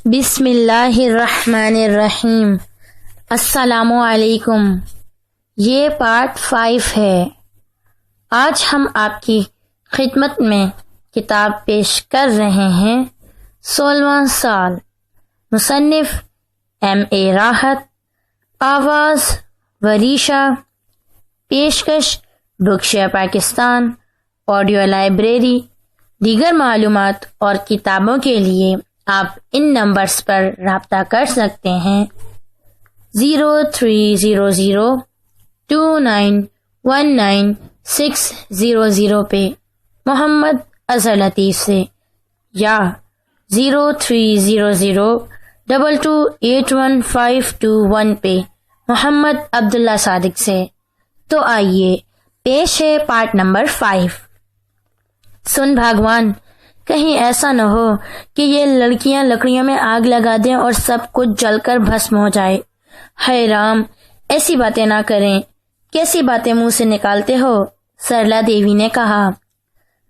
بسم اللہ الرحمن الرحیم۔ السلام علیکم۔ یہ پارٹ 5 ہے۔ آج ہم آپ کی خدمت میں کتاب پیش کر رہے ہیں 16واں سال، مصنف M.A. راحت، آواز وریشا، پیشکش بکشیا پاکستان، آڈیو لائبریری۔ دیگر معلومات اور کتابوں کے لیے آپ ان نمبرز پر رابطہ کر سکتے ہیں 0300291960 پہ محمد اظہر لطیف سے، یا 0300228151 پہ محمد عبداللہ صادق سے۔ تو آئیے پیش ہے پارٹ نمبر 5۔ سن بھگوان، کہیں ایسا نہ ہو کہ یہ لڑکیاں لکڑیوں میں آگ لگا دیں اور سب کچھ جل کر بھسم ہو جائے۔ ہے رام، ایسی باتیں نہ کریں، کیسی باتیں منہ سے نکالتے ہو؟ سرلا دیوی نے کہا۔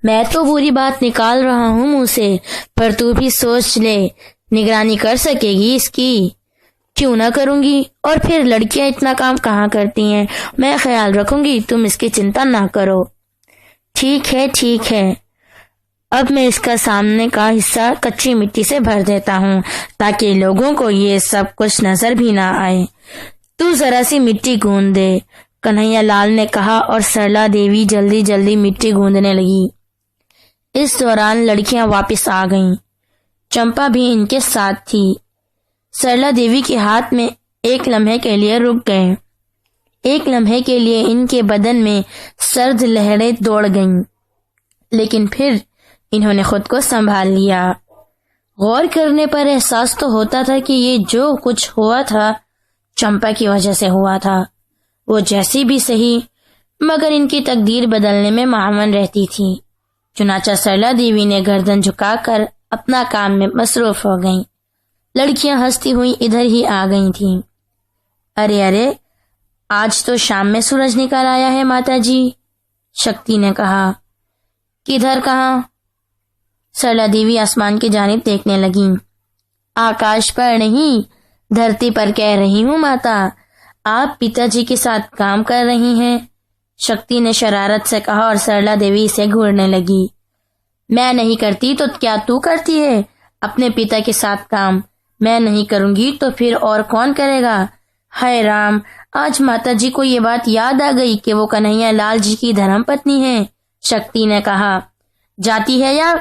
میں تو بری بات نکال رہا ہوں منہ سے، پر تو بھی سوچ لے، نگرانی کر سکے گی اس کی؟ کیوں نہ کروں گی، اور پھر لڑکیاں اتنا کام کہاں کرتی ہیں، میں خیال رکھوں گی، تم اس کی چنتا نہ کرو۔ ٹھیک ہے، اب میں اس کا سامنے کا حصہ کچی مٹی سے بھر دیتا ہوں تاکہ لوگوں کو یہ سب کچھ نظر بھی نہ آئے۔ تو ذرا سی مٹی گوندھ دے، کنہیا لال نے کہا، اور سرلا دیوی جلدی جلدی مٹی گوندنے لگی۔ اس دوران لڑکیاں واپس آ گئیں، چمپا بھی ان کے ساتھ تھی۔ سرلا دیوی کے ہاتھ میں ایک لمحے کے لیے رک گئے۔ ایک لمحے کے لیے ان کے بدن میں سرد لہریں دوڑ گئیں، لیکن پھر انہوں نے خود کو سنبھال لیا۔ غور کرنے پر احساس تو ہوتا تھا کہ یہ جو کچھ ہوا تھا چمپا کی وجہ سے ہوا تھا۔ وہ جیسی بھی صحیح، مگر ان کی تقدیر بدلنے میں معاون رہتی تھی۔ چنانچہ سرلا دیوی نے گردن جھکا کر اپنا کام میں مصروف ہو گئیں۔ لڑکیاں ہنستی ہوئی ادھر ہی آ گئی تھیں۔ ارے آج تو شام میں سورج نکل آیا ہے ماتا جی، شکتی نے کہا۔ کدھر کہاں؟ سرلا دیوی آسمان کی جانب دیکھنے لگیں۔ آکاش پر نہیں، دھرتی پر کہہ رہی ہوں ماتا۔ آپ پتا جی کے ساتھ کام کر رہی ہیں، شکتی نے شرارت سے کہا، اور سرلا دیوی اسے گھورنے لگی۔ میں نہیں کرتی تو کیا تو کرتی ہے اپنے پتا کے ساتھ کام؟ میں نہیں کروں گی تو پھر اور کون کرے گا؟ ہے رام، آج ماتا جی کو یہ بات یاد آ گئی کہ وہ کنہیا لال جی کی دھرم پتنی ہیں، شکتی نے کہا۔ جاتی ہے یا؟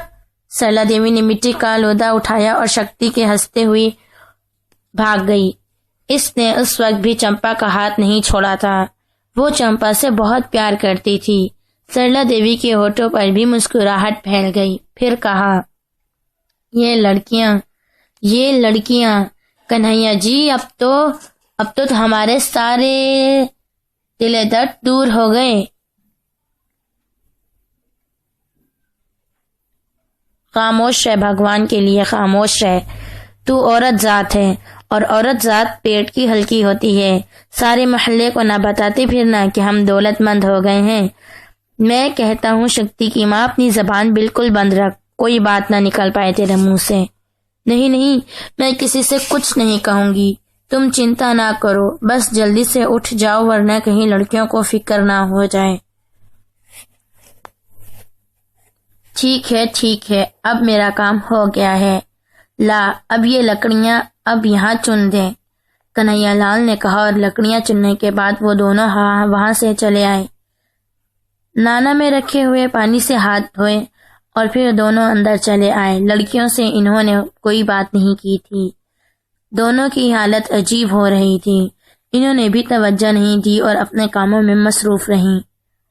سرلا دیوی نے مٹی کا لودا اٹھایا اور شکتی کے ہنستے ہوئی بھاگ گئی۔ اس نے اس وقت بھی چمپا کا ہاتھ نہیں چھوڑا تھا۔ وہ چمپا سے بہت پیار کرتی تھی۔ سرلا دیوی کے ہونٹوں پر بھی مسکراہٹ پھیل گئی، پھر کہا، یہ لڑکیاں کنہیا جی، اب تو ہمارے سارے دل درد دور ہو گئے۔ خاموش رہ، بھگوان کے لیے خاموش رہ۔ تو عورت ذات ہے، اور عورت ذات پیٹ کی ہلکی ہوتی ہے۔ سارے محلے کو نہ بتاتے پھرنا کہ ہم دولت مند ہو گئے ہیں۔ میں کہتا ہوں شکتی کی ماں، اپنی زبان بالکل بند رکھ، کوئی بات نہ نکل پائے تیرے منہ سے۔ نہیں، میں کسی سے کچھ نہیں کہوں گی، تم چنتا نہ کرو، بس جلدی سے اٹھ جاؤ ورنہ کہیں لڑکیوں کو فکر نہ ہو جائے۔ ٹھیک ہے، اب میرا کام ہو گیا ہے۔ لا، اب یہ لکڑیاں اب یہاں چن دیں، کنہیا لال نے کہا، اور لکڑیاں چننے کے بعد وہ دونوں وہاں سے چلے آئے۔ نانا میں رکھے ہوئے پانی سے ہاتھ دھوئے اور پھر دونوں اندر چلے آئے۔ لڑکیوں سے انہوں نے کوئی بات نہیں کی تھی۔ دونوں کی حالت عجیب ہو رہی تھی۔ انہوں نے بھی توجہ نہیں دی اور اپنے کاموں میں مصروف رہیں۔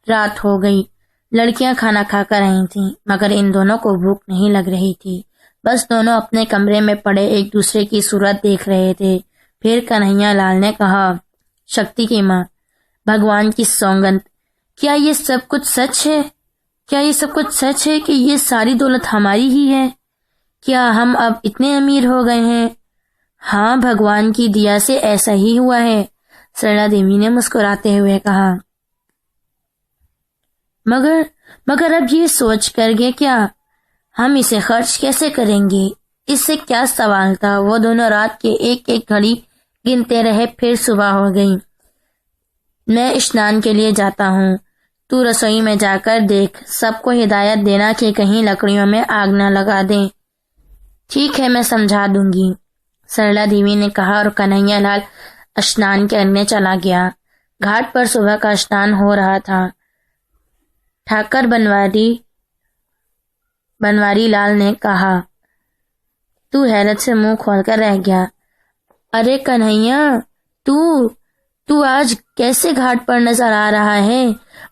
رات ہو گئی۔ لڑکیاں کھانا کھا کر رہی تھیں، مگر ان دونوں کو بھوک نہیں لگ رہی تھی۔ بس دونوں اپنے کمرے میں پڑے ایک دوسرے کی صورت دیکھ رہے تھے۔ پھر کنہیا لال نے کہا، شکتی کی ماں، بھگوان کی سوگند، کیا یہ سب کچھ سچ ہے کہ یہ ساری دولت ہماری ہی ہے؟ کیا ہم اب اتنے امیر ہو گئے ہیں؟ ہاں، بھگوان کی دیا سے ایسا ہی ہوا ہے، سرلا دیوی نے مسکراتے ہوئے کہا۔ مگر اب یہ سوچ کر گے کیا، ہم اسے خرچ کیسے کریں گے؟ اس سے کیا سوال تھا؟ وہ دونوں رات کے ایک ایک گھڑی گنتے رہے، پھر صبح ہو گئی۔ میں اشنان کے لیے جاتا ہوں، تو رسوئی میں جا کر دیکھ، سب کو ہدایت دینا کہ کہیں لکڑیوں میں آگ نہ لگا دیں۔ ٹھیک ہے، میں سمجھا دوں گی، سرلا دیوی نے کہا، اور کنہیا لال اشنان کرنے چلا گیا۔ گھاٹ پر صبح کا اشنان ہو رہا تھا۔ ٹھاکر بنواری لال نے کہا۔ تو حیرت سے منہ کھول کر رہ گیا۔ ارے کنہیا، تو آج کیسے گھاٹ پر نظر آ رہا ہے؟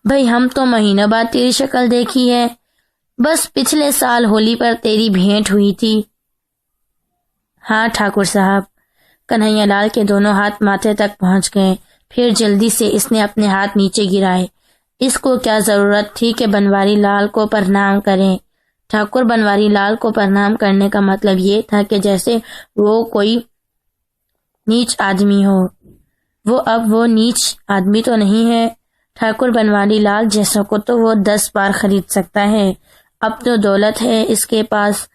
بھئی ہم تو مہینہ بعد تیری شکل دیکھی ہے، بس پچھلے سال ہولی پر تیری بھیٹ ہوئی تھی۔ ہاں ٹھاکر صاحب۔ کنہیا لال کے دونوں ہاتھ ماتھے تک پہنچ گئے، پھر جلدی سے اس نے اپنے ہاتھ نیچے گرائے۔ اس کو کیا ضرورت تھی کہ بنواری لال کو پرنام کریں؟ ٹھاکر بنواری لال کو پرنام کرنے کا مطلب یہ تھا کہ جیسے وہ کوئی نیچ آدمی ہو۔ وہ نیچ آدمی تو نہیں ہے۔ ٹھاکر بنواری لال جیسا کو تو وہ 10 بار خرید سکتا ہے، اب تو دولت ہے اس کے پاس۔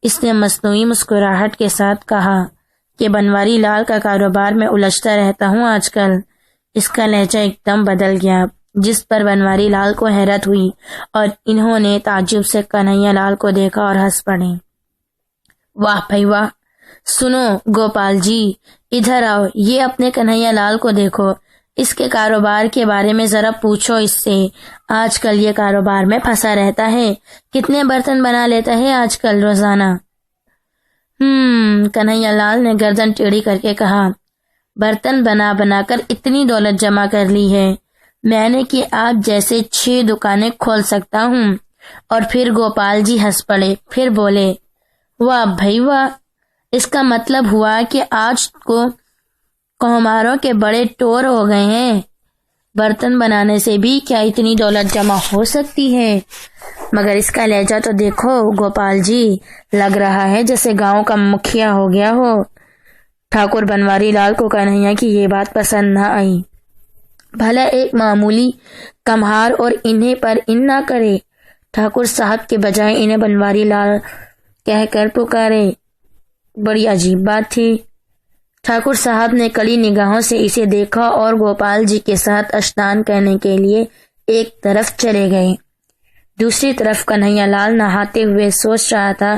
اس نے مصنوعی مسکراہٹ کے ساتھ کہا کہ بنواری لال کا کاروبار میں الجھتا رہتا ہوں آج کل۔ اس کا لہجہ ایک دم بدل گیا، جس پر بنواری لال کو حیرت ہوئی، اور انہوں نے تعجب سے کنہیا لال کو دیکھا اور ہنس پڑے۔ واہ بھائی واہ! سنو گوپال جی، ادھر آؤ، یہ اپنے کنہیا لال کو دیکھو، اس کے کاروبار کے بارے میں ذرا پوچھو اس سے۔ آج کل یہ کاروبار میں پھنسا رہتا ہے، کتنے برتن بنا لیتا ہے آج کل روزانہ؟ کنہیا لال نے گردن ٹیڑھی کر کے کہا، برتن بنا بنا کر اتنی دولت جمع کر لی ہے میں نے کہ آپ جیسے 6 دکانیں کھول سکتا ہوں۔ اور پھر گوپال جی ہنس پڑے، پھر بولے، واہ بھائی واہ! اس کا مطلب ہوا کہ آج کو کوہماروں کے بڑے ٹور ہو گئے ہیں۔ برتن بنانے سے بھی کیا اتنی دولت جمع ہو سکتی ہے؟ مگر اس کا لہجہ تو دیکھو گوپال جی، لگ رہا ہے جیسے گاؤں کا مکھیا ہو گیا ہو۔ ٹھاکر بنواری لال کو کنہیا کی یہ بات پسند نہ آئی۔ بھلا ایک معمولی کمہار اور انہیں پر ان نہ کرے۔ ٹھاکر صاحب کے بجائے انہیں بنواری لال کہہ کر پکارے، بڑی عجیب بات تھی۔ ٹھاکر صاحب نے کڑی نگاہوں سے اسے دیکھا اور گوپال جی کے ساتھ اشنان کرنے کے لیے ایک طرف چلے گئے۔ دوسری طرف کنہیا لال نہاتے ہوئے سوچ رہا تھا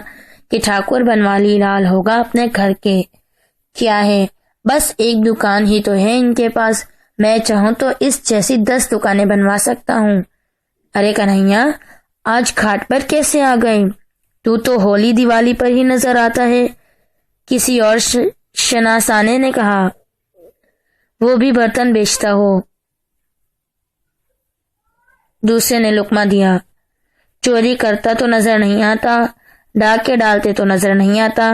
کہ ٹھاکر بنواری لال ہوگا اپنے گھر کے، کیا ہے، بس ایک دکان ہی تو ہے ان کے پاس، میں چاہوں تو اس جیسی 10 دکانیں بنوا سکتا ہوں۔ ارے کنہیا، آج گھاٹ پر کیسے آ گئے؟ تو ہولی دیوالی پر ہی نظر آتا ہے، کسی اور شناسانے نے کہا۔ وہ بھی برتن بیچتا ہو، دوسرے نے لقمہ دیا۔ چوری کرتا تو نظر نہیں آتا، ڈاکے ڈالتے تو نظر نہیں آتا،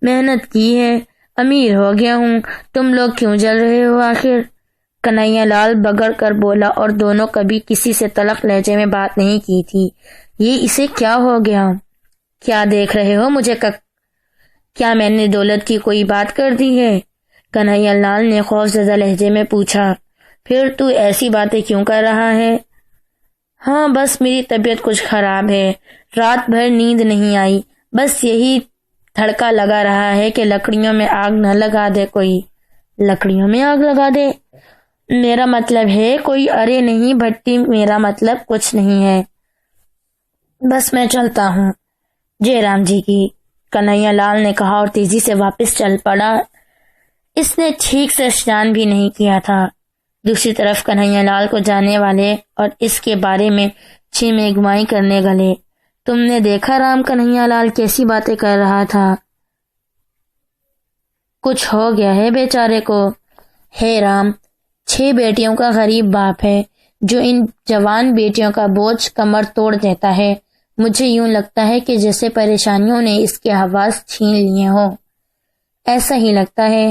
محنت کی ہے، امیر ہو گیا ہوں، تم لوگ کیوں جل رہے ہو آخر؟ کنہیا لال بگڑ کر بولا، اور دونوں کبھی کسی سے تلخ لہجے میں بات نہیں کی تھی۔ یہ اسے کیا ہو گیا؟ کیا دیکھ رہے ہو مجھے؟ کیا میں نے دولت کی کوئی بات کر دی ہے؟ کنہیا لال نے خوفزدہ لہجے میں پوچھا۔ پھر تو ایسی باتیں کیوں کر رہا ہے؟ ہاں بس میری طبیعت کچھ خراب ہے، رات بھر نیند نہیں آئی، بس یہی تھڑکا لگا رہا ہے کہ لکڑیوں میں آگ نہ لگا دے کوئی۔ لکڑیوں میں آگ لگا دے؟ میرا مطلب ہے کوئی، ارے نہیں بھٹی، میرا مطلب کچھ نہیں ہے، بس میں چلتا ہوں۔ جے رام جی کی، کنہیا لال نے کہا اور تیزی سے واپس چل پڑا۔ اس نے ٹھیک سے اسنان بھی نہیں کیا تھا۔ دوسری طرف کنہیا لال کو جانے والے اور اس کے بارے میں چھیمے گمائی کرنے گلے۔ تم نے دیکھا رام کنہیا لال کیسی باتیں کر رہا تھا؟ کچھ ہو گیا ہے بیچارے کو؟ ہے رام، 6 بیٹیوں کا غریب باپ ہے جو ان جوان بیٹیوں کا بوجھ کمر توڑ دیتا ہے۔ مجھے یوں لگتا ہے کہ جیسے پریشانیوں نے اس کے حواس چھین لیے ہوں۔ ایسا ہی لگتا ہے۔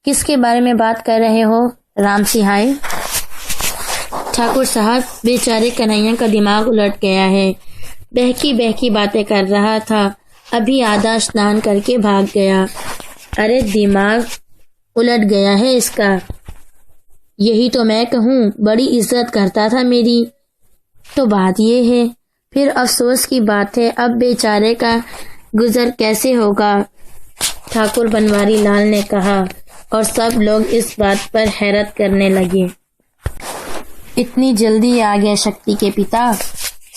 کس کے بارے میں بات کر رہے ہو رام سہائے؟ ٹھاکر صاحب، بیچارے کنہیا کا دماغ الٹ گیا ہے، بہکی بہکی باتیں کر رہا تھا، ابھی آدھا اسنان کر کے بھاگ گیا۔ ارے دماغ الٹ گیا ہے اس کا؟ یہی تو میں کہوں، بڑی عزت کرتا تھا میری۔ تو بات یہ ہے، پھر افسوس کی بات ہے، اب بیچارے کا گزر کیسے ہوگا؟ ٹھاکر بنواری لال نے کہا، اور سب لوگ اس بات پر حیرت کرنے لگے۔ اتنی جلدی آ گئے شکتی کے پتا؟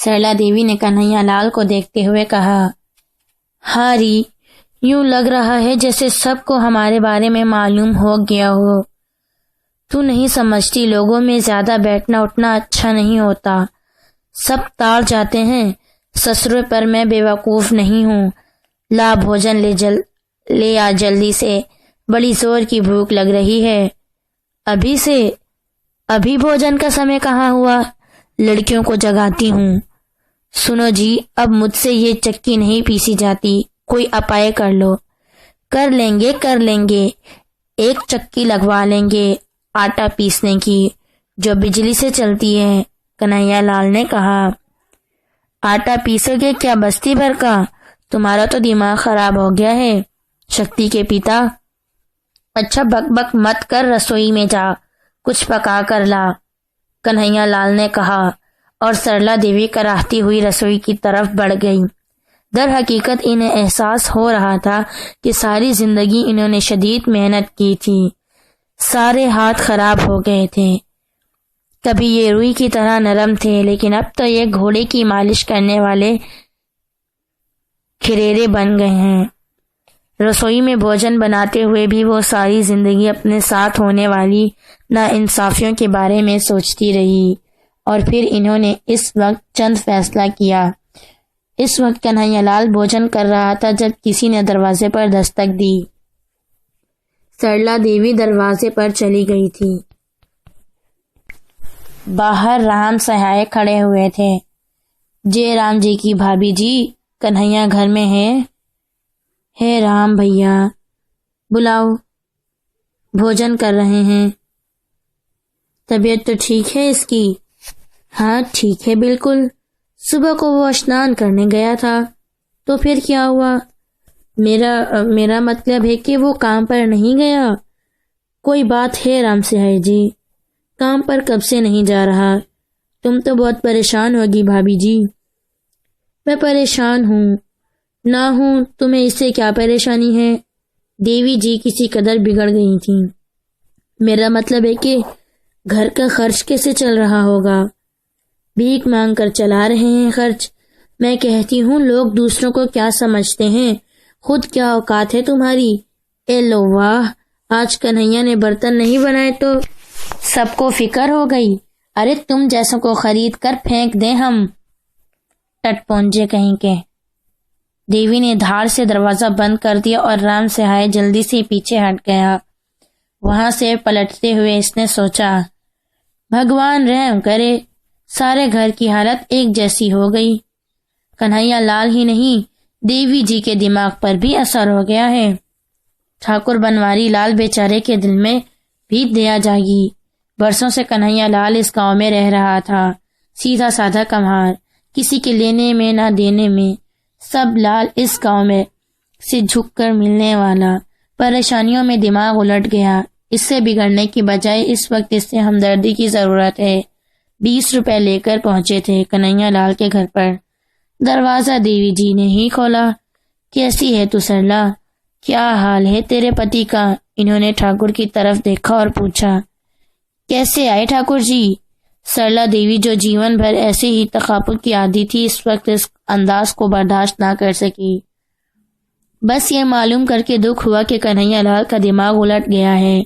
سرلا دیوی نے کنہیا لال کو دیکھتے ہوئے کہا۔ ہاری، یوں لگ رہا ہے جیسے سب کو ہمارے بارے میں معلوم ہو گیا ہو۔ تو نہیں سمجھتی لوگوں میں زیادہ بیٹھنا اٹھنا اچھا نہیں ہوتا، سب تار جاتے ہیں۔ سسرے پر میں بے وقوف نہیں ہوں۔ لا بھوجن لے آ جلدی سے، بڑی زور کی بھوک لگ رہی ہے۔ ابھی سے؟ ابھی بھوجن کا سمے کہاں ہوا؟ لڑکیوں کو جگاتی ہوں۔ سنو جی، اب مجھ سے یہ چکی نہیں پیسی جاتی، کوئی اپائے کر لو۔ کر لیں گے، ایک چکی لگوا لیں گے آٹا پیسنے کی، جو بجلی سے چلتی ہے، کنہیا لال نے کہا۔ آٹا پیسو گے کیا بستی بھر کا؟ تمہارا تو دماغ خراب ہو گیا ہے شکتی کے پتا۔ اچھا بک بک مت کر، رسوئی میں جا، کچھ پکا کر لا، کنہیا لال نے کہا، اور سرلا دیوی کراہتی ہوئی رسوئی کی طرف بڑھ گئی۔ در حقیقت انہیں احساس ہو رہا تھا کہ ساری زندگی انہوں نے شدید محنت کی تھی، سارے ہاتھ خراب ہو گئے تھے۔ کبھی یہ روئی کی طرح نرم تھے، لیکن اب تو یہ گھوڑے کی مالش کرنے والے کھریرے بن گئے ہیں۔ رسوئی میں بھوجن بناتے ہوئے بھی وہ ساری زندگی اپنے ساتھ ہونے والی ناانصافیوں کے بارے میں سوچتی رہی، اور پھر انہوں نے اس وقت چند فیصلہ کیا۔ اس وقت کنہیا لال بھوجن کر رہا تھا جب کسی نے دروازے پر دستک دی۔ سرلا دیوی دروازے پر چلی گئی تھی۔ باہر رام سہائے کھڑے ہوئے تھے۔ جے رام جی کی بھابھی جی، کنہیا گھر میں ہے رام بھیا، بلاؤ، بھوجن کر رہے ہیں۔ طبیعت تو ٹھیک ہے اس کی؟ ہاں ٹھیک ہے بالکل، صبح کو وہ اشنان کرنے گیا تھا۔ تو پھر کیا ہوا؟ میرا مطلب ہے کہ وہ کام پر نہیں گیا۔ کوئی بات ہے رام سہائے جی؟ کام پر کب سے نہیں جا رہا؟ تم تو بہت پریشان ہوگی بھابھی جی۔ میں پریشان ہوں نہ ہوں، تمہیں اس سے کیا پریشانی ہے؟ دیوی جی کسی قدر بگڑ گئی تھیں۔ میرا مطلب ہے کہ گھر کا خرچ کیسے چل رہا ہوگا؟ بھیک مانگ کر چلا رہے ہیں خرچ۔ میں کہتی ہوں لوگ دوسروں کو کیا سمجھتے ہیں، خود کیا اوقات ہے تمہاری؟ اے لو واہ، آج کنہیا نے برتن نہیں بنائے تو سب کو فکر ہو گئی۔ ارے تم جیسوں کو خرید کر پھینک دیں ہم، ٹٹ پونجے کہیں کے۔ دیوی نے دھاڑ سے دروازہ بند کر دیا اور رام سہائے جلدی سے پیچھے ہٹ گیا۔ وہاں سے پلٹتے ہوئے اس نے سوچا، بھگوان رحم کرے، سارے گھر کی حالت ایک جیسی ہو گئی۔ کنہیا لال ہی نہیں، دیوی جی کے دماغ پر بھی اثر ہو گیا ہے۔ ٹھاکر بنواری لال بیچارے کے دل میں بھی دیا جاگی۔ برسوں سے کنہیا لال اس گاؤں میں رہ رہا تھا، سیدھا سادھا کمہار، کسی کے لینے میں نہ دینے میں، سب لال اس گاؤں میں سے جھک کر ملنے والا۔ پریشانیوں میں دماغ الٹ گیا۔ اس سے بگڑنے کی بجائے اس وقت اس سے ہمدردی کی ضرورت ہے۔ 20 روپے لے کر پہنچے تھے کنہیا لال کے گھر پر۔ دروازہ دیوی جی نے ہی کھولا۔ کیسی ہے تو سرلا؟ کیا حال ہے تیرے پتی کا؟ انہوں نے ٹھاکر کی طرف دیکھا اور پوچھا۔ کیسے آئے ٹھاکر جی؟ سرلا دیوی جو جیون بھر ایسے ہی تخاپل کی عادی تھی، اس وقت اس انداز کو برداشت نہ کر سکی۔ بس یہ معلوم کر کے دکھ ہوا کہ کنہیا لال کا دماغ الٹ گیا ہے۔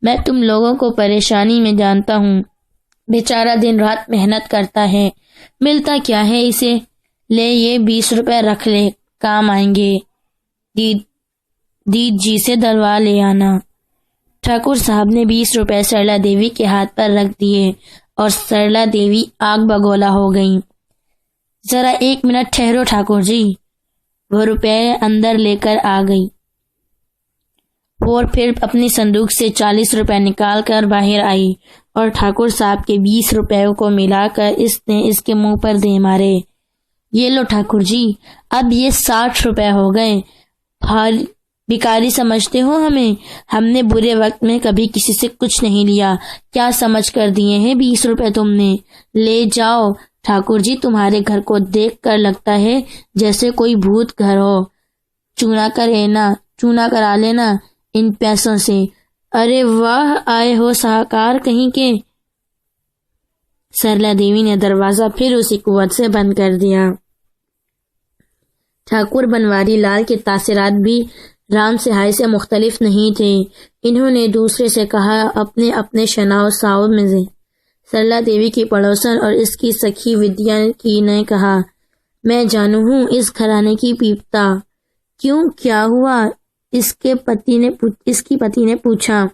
میں تم لوگوں کو پریشانی میں جانتا ہوں، بیچارہ دن رات محنت کرتا ہے، ملتا کیا ہے اسے؟ لے یہ 20 روپے رکھ لے، کام آئیں گے۔ دید جی سے دلوا لے آنا۔ ٹھاکر صاحب نے 20 روپے سرلا دیوی کے ہاتھ پر رکھ دیے اور سرلا دیوی آگ بگولا ہو گئیں۔ ذرا 1 منٹ ٹھہرو ٹھاکر جی۔ وہ روپے اندر لے کر آ گئی اور پھر اپنی صندوق سے 40 روپے نکال کر باہر آئی اور ٹھاکر صاحب کے 20 روپے کو ملا کر اس نے اس کے منہ پر دے مارے۔ یہ لو ٹھاکر جی، اب یہ 60 روپے ہو گئے۔ بھکاری سمجھتے ہو ہمیں؟ ہم نے برے وقت میں کبھی کسی سے کچھ نہیں لیا، کیا سمجھ کر دیے ہیں 20 روپے تم نے؟ لے جاؤ ٹھاکر جی، تمہارے گھر کو دیکھ کر لگتا ہے جیسے کوئی بھوت گھر ہو۔ چونا کرا لینا ان پیسوں سے۔ ارے واہ، آئے ہو ساہوکار کہیں کے۔ سرلا دیوی نے دروازہ پھر اسی قوت سے بند کر دیا۔ ٹھاکر بنواری لال کے تاثرات بھی رام سہائی سے مختلف نہیں تھے۔ انہوں نے دوسرے سے کہا، اپنے اپنے شناؤ ساؤ میں سے۔ سرلا دیوی کی پڑوسن اور اس کی سکھی ودیا کی نے کہا، میں جانوں ہوں اس گھرانے کی پیپتا۔ کیوں، کیا ہوا؟ اس کی پتی نے پوچھا۔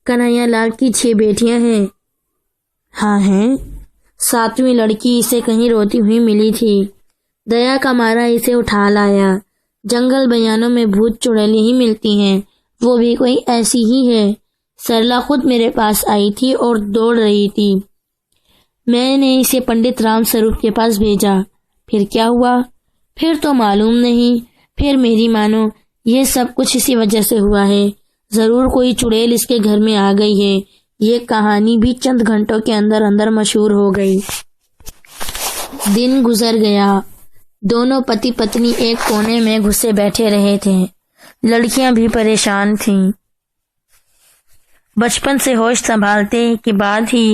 کنہیا لال کی 6 بیٹیاں ہیں۔ ہاں ہیں۔ 7ویں لڑکی اسے کہیں روتی ہوئی ملی تھی۔ دیا کا مارا اسے اٹھا لایا۔ جنگل بیانوں میں بھوت چڑیلیں ہی ملتی ہیں، وہ بھی کوئی ایسی ہی ہے۔ سرلا خود میرے پاس آئی تھی اور دوڑ رہی تھی۔ میں نے اسے پنڈت رام سوروپ کے پاس بھیجا۔ پھر کیا ہوا؟ پھر تو معلوم نہیں۔ پھر میری مانو، یہ سب کچھ اسی وجہ سے ہوا ہے۔ ضرور کوئی چڑیل اس کے گھر میں آ گئی ہے۔ یہ کہانی بھی چند گھنٹوں کے اندر اندر مشہور ہو گئی۔ دن گزر گیا۔ دونوں پتی پتنی ایک کونے میں گھسے بیٹھے رہے تھے۔ لڑکیاں بھی پریشان تھیں۔ بچپن سے ہوش سنبھالتے کے بعد ہی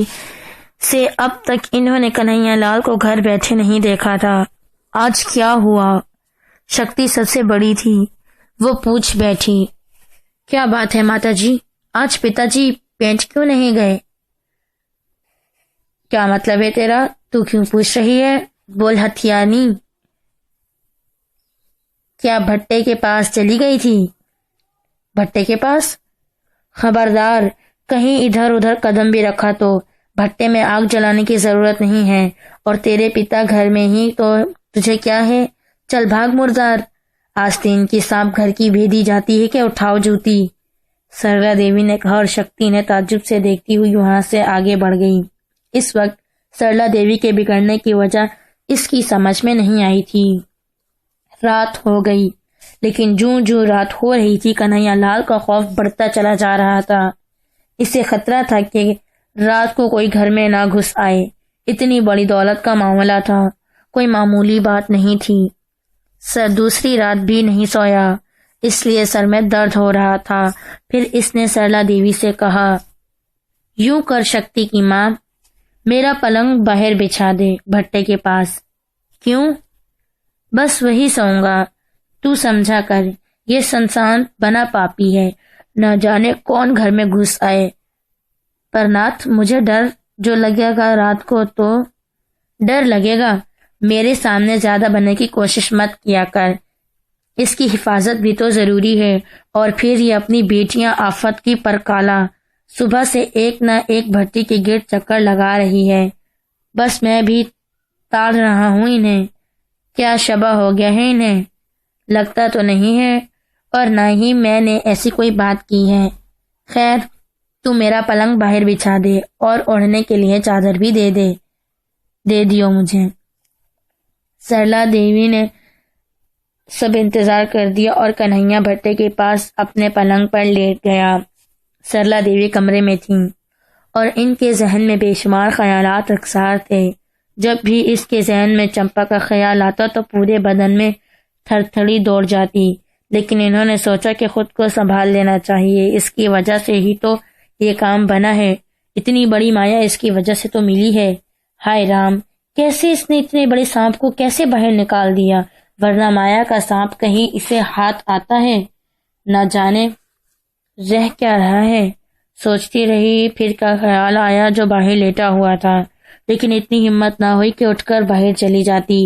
سے اب تک انہوں نے کنہیا لال کو گھر بیٹھے نہیں دیکھا تھا۔ آج کیا ہوا؟ شکتی سب سے بڑی تھی، وہ پوچھ بیٹھی۔ کیا بات ہے ماتا جی؟ آج پتا جی پینٹ کیوں نہیں گئے؟ کیا مطلب ہے تیرا؟ تو کیوں پوچھ رہی ہے؟ بول ہتھیانی۔ کیا بھٹے کے پاس چلی گئی تھی؟ بھٹے کے پاس؟ خبردار، کہیں ادھر ادھر قدم بھی رکھا تو بھٹے میں آگ جلانے کی ضرورت نہیں ہے، اور تیرے پتا گھر میں ہی تو تجھے کیا ہے؟ چل بھاگ مردار، آستین کی سانپ گھر کی بھیدی جاتی ہے کہ اٹھاؤ جوتی۔ سرلا دیوی نے کہا اور شکتی نے تعجب سے دیکھتی ہوئی وہاں سے آگے بڑھ گئی۔ اس وقت سرلا دیوی کے بگڑنے کی وجہ اس کی سمجھ میں نہیں آئی تھی۔ رات ہو گئی، لیکن جوں رات ہو رہی تھی کنہیا لال کا خوف بڑھتا چلا جا رہا تھا۔ اسے خطرہ تھا کہ رات کو کوئی گھر میں نہ گھس آئے۔ اتنی بڑی دولت کا معاملہ تھا، کوئی معمولی بات نہیں تھی۔ دوسری رات بھی نہیں سویا، اس لیے سر میں درد ہو رہا تھا۔ پھر اس نے سرلا دیوی سے کہا، یوں کر شکتی کی ماں، میرا پلنگ باہر بچھا دے بھٹے کے پاس۔ کیوں؟ بس وہی سوؤں گا، تو سمجھا کر، یہ سنسان بنا پاپی ہے، نہ جانے کون گھر میں گھس آئے۔ پر ناتھ، مجھے ڈر جو لگے گا رات کو تو ڈر لگے گا۔ میرے سامنے زیادہ بننے کی کوشش مت کیا کر، اس کی حفاظت بھی تو ضروری ہے۔ اور پھر یہ اپنی بیٹیاں آفت کی پرکالا صبح سے ایک نہ ایک بھٹی کے گرد چکر لگا رہی ہے، بس میں بھی تاڑ رہا ہوں انہیں۔ کیا شبہ ہو گیا ہے انہیں؟ لگتا تو نہیں ہے، اور نہ ہی میں نے ایسی کوئی بات کی ہے۔ خیر، تو میرا پلنگ باہر بچھا دے اور اوڑھنے کے لیے چادر بھی دے دیو مجھے۔ سرلا دیوی نے سب انتظار کر دیا اور کنہیا بھٹے کے پاس اپنے پلنگ پر لیٹ گیا۔ سرلا دیوی کمرے میں تھیں اور ان کے ذہن میں بے شمار خیالات رخسار تھے۔ جب بھی اس کے ذہن میں چمپا کا خیال آتا تو پورے بدن میں تھر تھڑی دوڑ جاتی، لیکن انہوں نے سوچا کہ خود کو سنبھال لینا چاہیے، اس کی وجہ سے ہی تو یہ کام بنا ہے، اتنی بڑی مایا اس کی وجہ سے تو ملی ہے۔ ہائے رام، کیسے اس نے اتنے بڑے سانپ کو کیسے باہر نکال دیا، ورنہ مایا کا سانپ کہیں اسے ہاتھ آتا ہے، نہ جانے رہ کیا رہا ہے۔ سوچتی رہی، پھر کا خیال آیا جو باہر لیٹا ہوا تھا، لیکن اتنی ہمت نہ ہوئی کہ اٹھ کر باہر چلی جاتی۔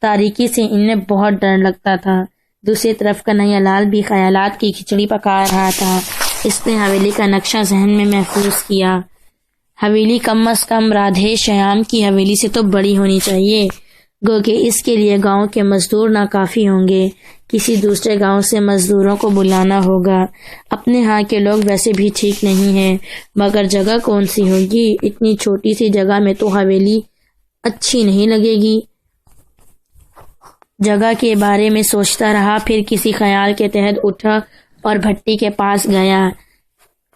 تاریکی سے انہیں بہت ڈر لگتا تھا۔ دوسری طرف کنہیا لال بھی خیالات کی کھچڑی پکا رہا تھا۔ اس نے حویلی کا نقشہ ذہن میں محفوظ کیا۔ حویلی کم از کم رادھے شیام کی حویلی سے تو بڑی ہونی چاہیے، گو کہ اس کے لیے گاؤں کے مزدور ناکافی ہوں گے، کسی دوسرے گاؤں سے مزدوروں کو بلانا ہوگا۔ اپنے ہاں کے لوگ ویسے بھی ٹھیک نہیں ہیں، مگر جگہ کون سی ہوگی؟ اتنی چھوٹی سی جگہ میں تو حویلی اچھی نہیں لگے گی۔ جگہ کے بارے میں سوچتا رہا، پھر کسی خیال کے تحت اٹھا اور بھٹی کے پاس گیا۔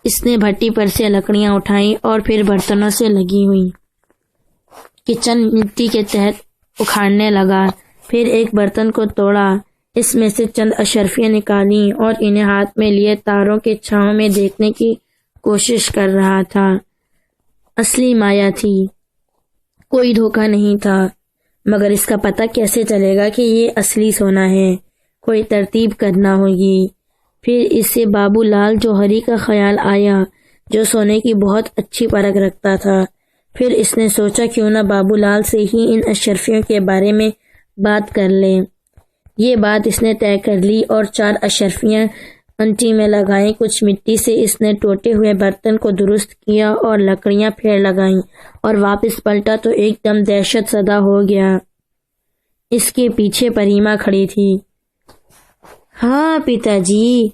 اس نے بھٹی پر سے لکڑیاں اٹھائیں اور پھر برتنوں سے لگی ہوئی کچن مٹی کے تحت اکھاڑنے لگا۔ پھر ایک برتن کو توڑا، اس میں سے چند اشرفیاں نکالیں اور انہیں ہاتھ میں لیے تاروں کے چھاؤں میں دیکھنے کی کوشش کر رہا تھا۔ اصلی مایا تھی، کوئی دھوکہ نہیں تھا، مگر اس کا پتہ کیسے چلے گا کہ یہ اصلی سونا ہے؟ کوئی ترتیب کرنا ہوگی۔ پھر اسے بابو لال جوہری کا خیال آیا، جو سونے کی بہت اچھی پرکھ رکھتا تھا۔ پھر اس نے سوچا کیوں نہ بابو لال سے ہی ان اشرفیوں کے بارے میں بات کر لیں۔ یہ بات اس نے طے کر لی اور 4 اشرفیاں انٹی میں لگائیں۔ کچھ مٹی سے اس نے ٹوٹے ہوئے برتن کو درست کیا اور لکڑیاں پھیر لگائیں اور واپس پلٹا تو ایک دم دہشت زدہ ہو گیا۔ اس کے پیچھے پریما کھڑی تھی۔ ہاں پتا جی،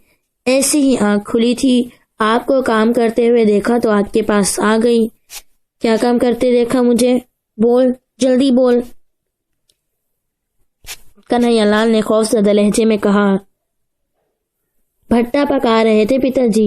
ایسی ہی آنکھ کھلی تھی، آپ کو کام کرتے ہوئے دیکھا تو آپ کے پاس آ گئی۔ کیا کام کرتے دیکھا مجھے؟ بول، جلدی بول، کنہیا لال نے خوف زدہ لہجے میں کہا۔ بھٹا پکا رہے تھے پتا جی۔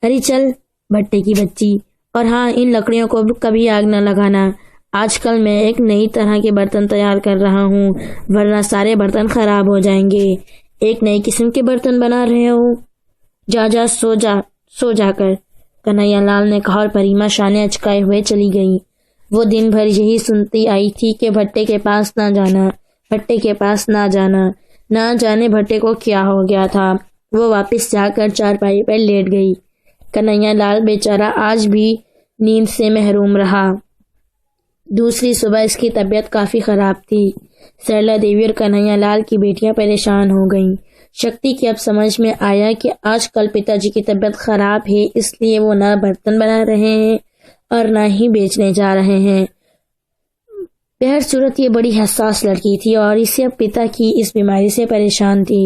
ارے چل بھٹے کی بچی، اور ہاں ان لکڑیوں کو کبھی آگ نہ لگانا۔ آج کل میں ایک نئی طرح کے برتن تیار کر رہا ہوں، ورنہ سارے برتن خراب ہو جائیں گے۔ ایک نئی قسم کے برتن بنا رہے ہو؟ جا سو جا کر، کنہیا لال نے کہا اور پریما شانے اچکائے ہوئے چلی گئی۔ وہ دن بھر یہی سنتی آئی تھی کہ بھٹے کے پاس نہ جانا، بھٹے کے پاس نہ جانا۔ نہ جانے بھٹے کو کیا ہو گیا تھا۔ وہ واپس جا کر چارپائی پر لیٹ گئی۔ کنہیا لال بیچارہ آج بھی نیند سے محروم رہا۔ دوسری صبح اس کی طبیعت کافی خراب تھی۔ سرلا دیوی اور کنہیا لال کی بیٹیاں پریشان ہو گئیں۔ شکتی کی اب سمجھ میں آیا کہ آج کل پتا جی کی طبیعت خراب ہے، اس لیے وہ نہ برتن بنا رہے ہیں اور نہ ہی بیچنے جا رہے ہیں۔ بہر صورت یہ بڑی حساس لڑکی تھی اور اسے اب پتا کی اس بیماری سے پریشان تھی۔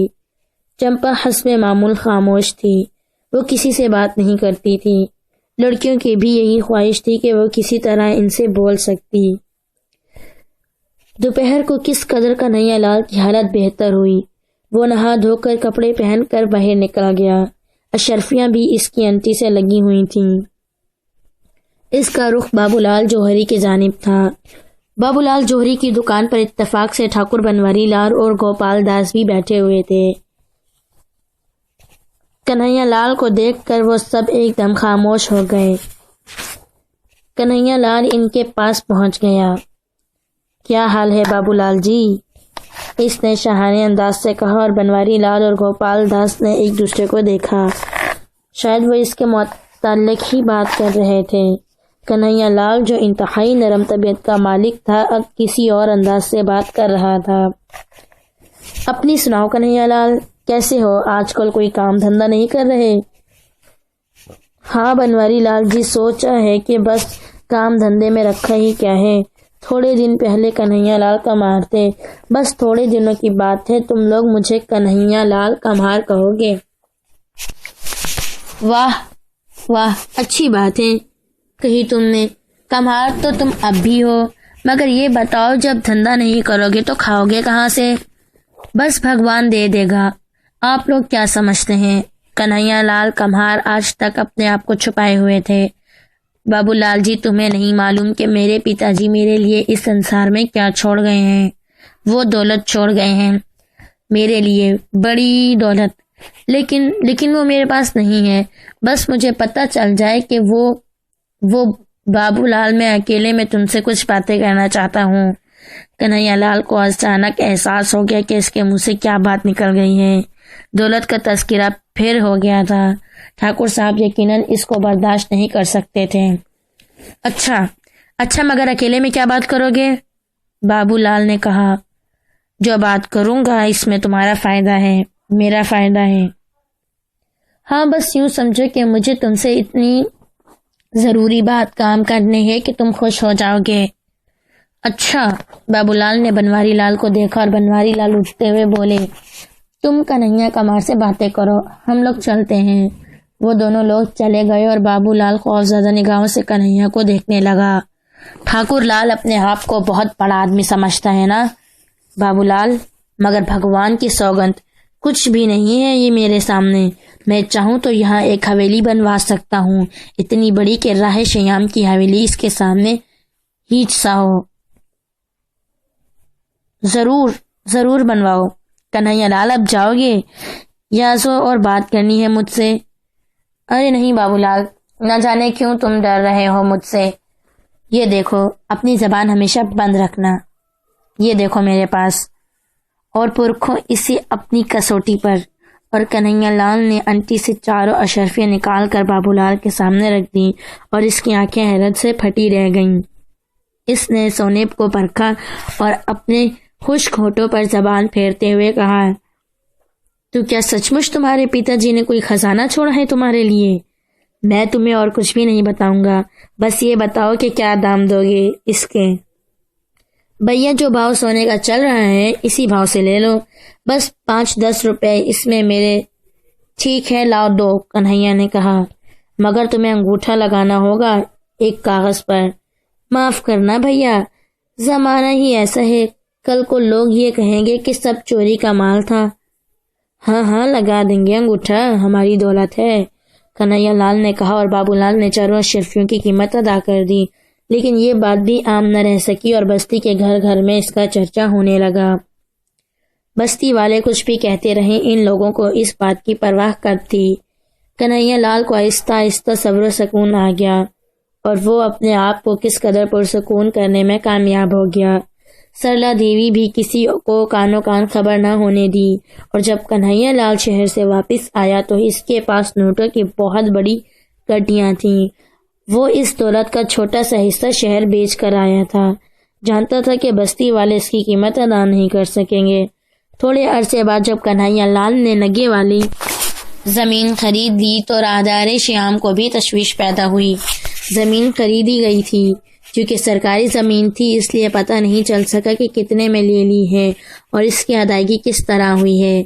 چمپا حسب معمول خاموش تھی، وہ کسی سے بات نہیں کرتی تھی۔ لڑکیوں کی بھی یہی خواہش تھی کہ وہ کسی طرح ان سے بول سکتی۔ دوپہر کو کس قدر کنہیا لال کی حالت بہتر ہوئی۔ وہ نہا دھو کر کپڑے پہن کر باہر نکل گیا۔ اشرفیاں بھی اس کی انٹی سے لگی ہوئی تھیں۔ اس کا رخ بابو لال جوہری کی جانب تھا۔ بابو لال جوہری کی دکان پر اتفاق سے ٹھاکر بنواری لال اور گوپال داس بھی بیٹھے ہوئے تھے۔ کنہیا لال کو دیکھ کر وہ سب ایک دم خاموش ہو گئے۔ کنہیا لال ان کے پاس پہنچ گیا۔ کیا حال ہے بابو لال جی؟ اس نے شاہانہ انداز سے کہا اور بنواری لال اور گوپال داس نے ایک دوسرے کو دیکھا۔ شاید وہ اس کے متعلق ہی بات کر رہے تھے۔ کنہیا لال جو انتہائی نرم طبیعت کا مالک تھا، اب کسی اور انداز سے بات کر رہا تھا۔ اپنی سناؤ کنہیا لال، کیسے ہو؟ آج کل کوئی کام دھندا نہیں کر رہے؟ ہاں بنواری لال جی، سوچا ہے کہ بس کام دھندے میں رکھا ہی کیا ہے۔ تھوڑے دن پہلے کنہیا لال کمہار تھے، بس تھوڑے دنوں کی بات ہے تم لوگ مجھے کنہیا لال کمہار کہو گے۔ واہ واہ، اچھی بات ہے کہی تم نے۔ کمہار تو تم اب بھی ہو، مگر یہ بتاؤ جب دھندا نہیں کرو گے تو کھاؤ گے کہاں سے؟ بس بھگوان دے دے گا۔ آپ لوگ کیا سمجھتے ہیں؟ کنہیا لال کمہار آج تک اپنے آپ کو چھپائے ہوئے تھے۔ بابو لال جی، تمہیں نہیں معلوم کہ میرے پتا جی میرے لیے اس سنسار میں کیا چھوڑ گئے ہیں؟ وہ دولت چھوڑ گئے ہیں میرے لیے، بڑی دولت، لیکن وہ میرے پاس نہیں ہے۔ بس مجھے پتہ چل جائے کہ وہ بابو لال، میں اکیلے میں تم سے کچھ باتیں کرنا چاہتا ہوں۔ کنہیا لال کو اچانک احساس ہو گیا کہ اس کے منہ سے کیا بات نکل گئی ہے۔ دولت کا تذکرہ پھر ہو گیا تھا۔ ٹھاکر صاحب یقیناً اس کو برداشت نہیں کر سکتے تھے۔ اچھا مگر اکیلے میں کیا بات کرو گے؟ بابو لال نے کہا۔ جو بات کروں گا اس میں تمہارا فائدہ ہے، میرا فائدہ ہے۔ ہاں بس یوں سمجھو کہ مجھے تم سے اتنی ضروری بات کام کرنی ہے کہ تم خوش ہو جاؤ گے۔ اچھا، بابو لال نے بنواری لال کو دیکھا اور بنواری لال اٹھتے ہوئے بولے، تم کنہیا کمار سے باتیں کرو، ہم لوگ چلتے ہیں۔ وہ دونوں لوگ چلے گئے اور بابو لال خوفزدہ نگاہوں سے کنہیا کو دیکھنے لگا۔ ٹھاکر لال اپنے آپ کو بہت بڑا آدمی سمجھتا ہے نا بابو لال، مگر بھگوان کی سوگند کچھ بھی نہیں ہے یہ میرے سامنے۔ میں چاہوں تو یہاں ایک حویلی بنوا سکتا ہوں، اتنی بڑی کہ راہ شیام کی حویلی اس کے سامنے ہیچ سا ہو۔ ضرور بنواؤ، کنہیا لال اب جاؤ گے یا سو اور بات کرنی ہے مجھ سے؟ ارے نہیں بابو لال، نہ جانے کیوں تم ڈر رہے ہو مجھ سے۔ یہ دیکھو، اپنی زبان ہمیشہ بند رکھنا۔ یہ دیکھو میرے پاس، اور پرکھو اسے اپنی کسوٹی پر۔ اور کنہیا لال نے انٹی سے چاروں اشرفیاں نکال کر بابو لال کے سامنے رکھ دی اور اس کی آنکھیں حیرت سے پھٹی رہ گئیں۔ اس نے سونیب کو پرکھا اور اپنے خشک ہونٹوں پر زبان پھیرتے ہوئے کہا، تو کیا سچ مچ تمہارے پتا جی نے کوئی خزانہ چھوڑا ہے تمہارے لیے؟ میں تمہیں اور کچھ بھی نہیں بتاؤں گا، بس یہ بتاؤ کہ کیا دام دو گے اس کے؟ بھیا جو بھاؤ سونے کا چل رہا ہے اسی بھاؤ سے لے لو، بس 5-10 روپے اس میں میرے۔ ٹھیک ہے لاؤ دو، کنہیا نے کہا، مگر تمہیں انگوٹھا لگانا ہوگا ایک کاغذ پر۔ معاف کرنا بھیا، زمانہ ہی ایسا ہے، کل کو لوگ یہ کہیں گے کہ سب چوری کا مال تھا۔ ہاں ہاں لگا دیں گے انگوٹھا، ہماری دولت ہے، کنہیا لال نے کہا، اور بابو لال نے چاروں اشرفیوں کی قیمت ادا کر دی۔ لیکن یہ بات بھی عام نہ رہ سکی اور بستی کے گھر گھر میں اس کا چرچا ہونے لگا۔ بستی والے کچھ بھی کہتے رہے، ان لوگوں کو اس بات کی پرواہ کب تھی؟ کنہیا لال کو آہستہ آہستہ صبر و سکون آ گیا اور وہ اپنے آپ کو کس قدر پرسکون کرنے میں کامیاب ہو گیا۔ سرلا دیوی بھی کسی کو کانوں کان خبر نہ ہونے دی، اور جب کنہیا لال شہر سے واپس آیا تو اس کے پاس نوٹوں کی بہت بڑی گڈیاں تھیں۔ وہ اس دولت کا چھوٹا سا حصہ شہر بیچ کر آیا تھا، جانتا تھا کہ بستی والے اس کی قیمت ادا نہیں کر سکیں گے۔ تھوڑے عرصے بعد جب کنہیا لال نے نگے والی زمین خرید لی تو راہدار شیام کو بھی تشویش پیدا ہوئی۔ زمین خریدی گئی تھی، کیونکہ سرکاری زمین تھی اس لیے پتہ نہیں چل سکا کہ کتنے میں لے لی ہے اور اس کی ادائیگی کس طرح ہوئی ہے۔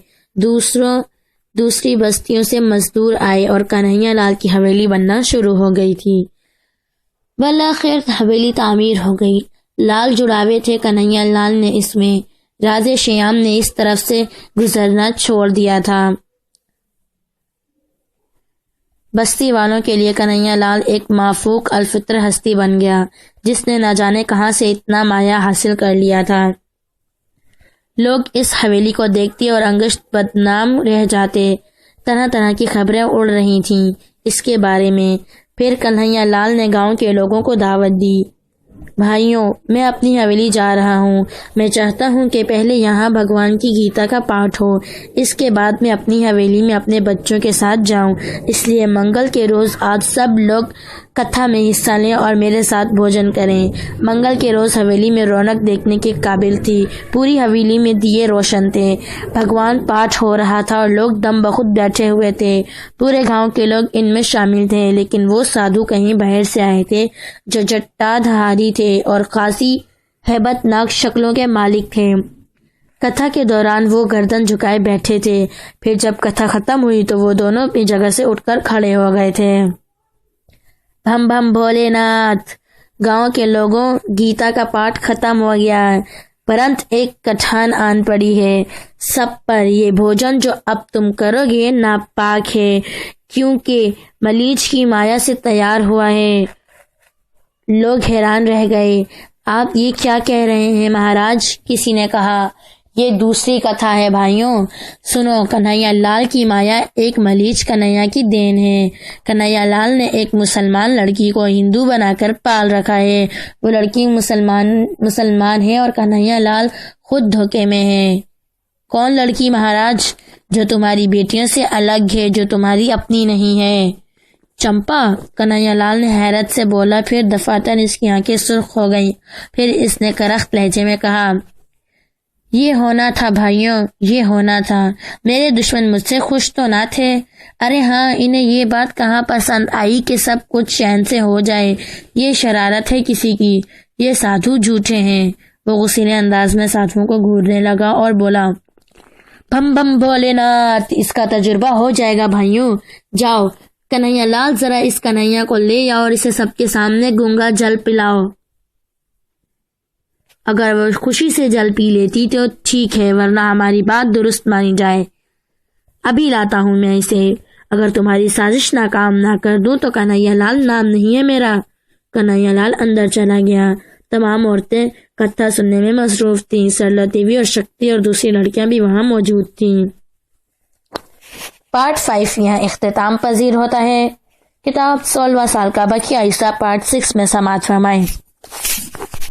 دوسری بستیوں سے مزدور آئے اور کنہیا لال کی حویلی بننا شروع ہو گئی تھی۔ بالآخر حویلی تعمیر ہو گئی۔ لال جڑاوے تھے کنہیا لال نے اس میں، راز شیام نے اس طرف سے گزرنا چھوڑ دیا تھا۔ بستی والوں کے لیے کنہیا لال ایک مافوق الفطر ہستی بن گیا، جس نے نہ جانے کہاں سے اتنا مایا حاصل کر لیا تھا۔ لوگ اس حویلی کو دیکھتے اور انگشت بدنام رہ جاتے۔ طرح طرح کی خبریں اڑ رہی تھیں اس کے بارے میں۔ پھر کنہیا لال نے گاؤں کے لوگوں کو دعوت دی، بھائیوں میں اپنی حویلی جا رہا ہوں، میں چاہتا ہوں کہ پہلے یہاں بھگوان کی گیتا کا پاٹھ ہو، اس کے بعد میں اپنی حویلی میں اپنے بچوں کے ساتھ جاؤں، اس لیے منگل کے روز آج سب لوگ کتھا میں حصہ لیں اور میرے ساتھ بھوجن کریں۔ منگل کے روز حویلی میں رونق دیکھنے کے قابل تھی، پوری حویلی میں دیے روشن تھے، بھگوان پاٹھ ہو رہا تھا اور لوگ دم بخود بیٹھے ہوئے تھے۔ پورے گاؤں کے لوگ ان میں شامل تھے، لیکن وہ سادھو کہیں باہر سے آئے تھے جو جٹادھاری تھے اور خاصی ہیبت ناک شکلوں کے مالک تھے۔ کتھا کے دوران وہ گردن جھکائے بیٹھے تھے، پھر جب کتھا ختم ہوئی تو وہ دونوں اپنی جگہ سے اٹھ کر کھڑے ہو گئے تھے۔ بھم بھم بھولے ناتھ، گاؤں کے لوگوں، گیتا کا پاٹھ ختم ہو گیا، پرنت ایک کٹھان آن پڑی ہے سب پر، یہ بھوجن جو اب تم کرو گے ناپاک ہے، کیونکہ ملیچ کی مایا سے تیار ہوا ہے۔ لوگ حیران رہ گئے، آپ یہ کیا کہہ رہے ہیں مہاراج؟ کسی نے کہا، یہ دوسری کتھا ہے بھائیوں، سنو، کنہیا لال کی مایا ایک ملیچ کنہیا کی دین ہے۔ کنہیا لال نے ایک مسلمان لڑکی کو ہندو بنا کر پال رکھا ہے، وہ لڑکی مسلمان ہے اور کنہیا لال خود دھوکے میں ہے۔ کون لڑکی مہاراج؟ جو تمہاری بیٹیوں سے الگ ہے، جو تمہاری اپنی نہیں ہے۔ چمپا، کنہیا لال نے حیرت سے بولا، پھر دفعتاً اس کی آنکھیں سرخ ہو گئیں، پھر اس نے کرخت لہجے میں کہا، یہ ہونا تھا بھائیوں، یہ ہونا تھا، میرے دشمن مجھ سے خوش تو نہ تھے؟ ارے ہاں، انہیں یہ بات کہاں پسند آئی کہ سب کچھ چین سے ہو جائے، یہ شرارت ہے کسی کی، یہ سادھو جھوٹے ہیں۔ وہ غصیلے انداز میں سادھوؤں کو گھورنے لگا اور بولا، بھم بھم بھولے ناتھ، اس کا تجربہ ہو جائے گا بھائیوں، جاؤ کنہیا لال، ذرا اس کنہیا کو لے آؤ اور اسے سب کے سامنے گنگا جل پلاؤ۔ اگر وہ خوشی سے جل پی لیتی تو ٹھیک ہے، ورنہ ہماری بات درست مانی جائے۔ ابھی لاتا ہوں میں اسے، اگر تمہاری سازش ناکام نہ کر دوں تو کنہیا لال نام نہیں ہے میرا۔ کنہیا لال اندر چلا گیا۔ تمام عورتیں کتھا سننے میں مصروف تھیں۔ سرلا دیوی اور شکتی اور دوسری لڑکیاں بھی وہاں موجود تھیں۔ پارٹ 5 یہاں اختتام پذیر ہوتا ہے۔ کتاب 16واں سال کا بقیہ حصہ پارٹ 6 میں سماعت فرمائیں۔